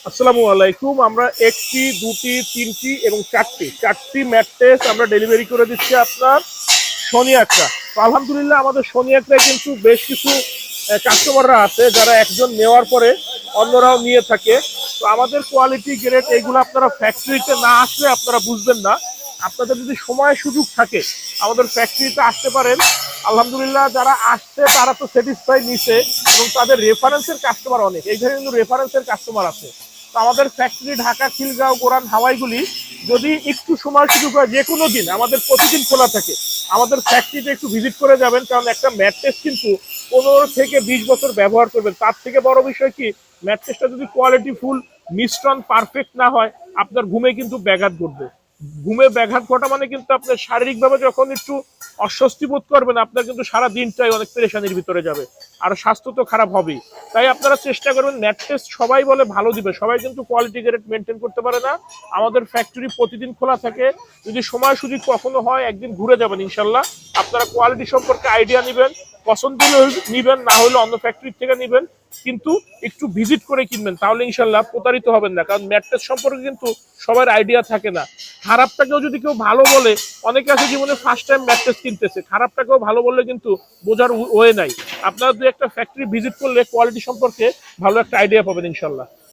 আসসালামু আলাইকুম। আমরা একটি, দুটি, তিনটি এবং চারটি ম্যাট্রেস আমরা ডেলিভারি করে দিচ্ছি আপনার শনি একরা। তো আলহামদুলিল্লাহ আমাদের শনি একরায় কিন্তু বেশ কিছু কাস্টমাররা আছে যারা একজন নেওয়ার পরে অন্যরাও নিয়ে থাকে। তো আমাদের কোয়ালিটি গ্রেড এইগুলো আপনারা ফ্যাক্টরিতে না আসলে আপনারা বুঝবেন না। আপনাদের যদি সময় সুযোগ থাকে আমাদের ফ্যাক্টরিতে আসতে পারেন। আলহামদুলিল্লাহ যারা আসছে তারা তো স্যাটিসফাই নিছে এবং তাদের রেফারেন্সের কাস্টমার অনেক, এইখানে কিন্তু রেফারেন্সের কাস্টমার আছে। তো আমাদের ফ্যাক্টরি ঢাকা, খিলগাঁও, গোরান, হাওয়াইগুলি যদি একটু সময় সুযোগ হয় যে কোনো দিন, আমাদের প্রতিদিন খোলা থাকে। আমাদের ফ্যাক্টরিতে একটু ভিজিট করে যাবেন, কারণ একটা ম্যাট্রেস কিন্তু 15 থেকে 20 বছর ব্যবহার করবেন। তার থেকে বড় বিষয় কি, ম্যাট্রেসটা যদি কোয়ালিটি ফুল মিশ্রণ পারফেক্ট না হয় আপনার ঘুমে কিন্তু ব্যাঘাত ঘটবে। ঘুমে ব্যাঘাত ঘটা মানে কিন্তু আপনার শারীরিকভাবে যখন একটু অস্বস্তি বোধ করবেন আপনার কিন্তু সারা দিনটাই অনেক পেরেশানির ভিতরে যাবে, আর স্বাস্থ্য তো খারাপ হবেই। তাই আপনারা চেষ্টা করবেন, ম্যাট্রেস সবাই বলে ভালো দিবে, সবাই কিন্তু কোয়ালিটি গ্রেড মেনটেন করতে পারে না। আমাদের ফ্যাক্টরি প্রতিদিন খোলা থাকে। যদি সময় সুযোগ কখনো হয় একদিন ঘুরে যাবেন ইনশাল্লাহ। আপনারা কোয়ালিটি সম্পর্কে আইডিয়া নেবেন, পছন্দ হলে নিবেন, না হলে অন্য ফ্যাক্টরি থেকে নিবেন। কিন্তু একটু ভিজিট করে কিনবেন, তাহলে ইনশাল্লাহ প্রতারিত হবেন না। কারণ ম্যাট্রেস সম্পর্কে কিন্তু সবার আইডিয়া থাকে না। খারাপটাকেও যদি কেউ ভালো বলে, অনেকে আছে জীবনে ফার্স্ট টাইম ম্যাট্রেস কিনতেছে, খারাপটাকেও ভালো বললে কিন্তু বোঝার ওয়ে নাই। আপনারা দু একটা ফ্যাক্টরি ভিজিট করলে কোয়ালিটি সম্পর্কে ভালো একটা আইডিয়া পাবেন ইনশাল্লাহ।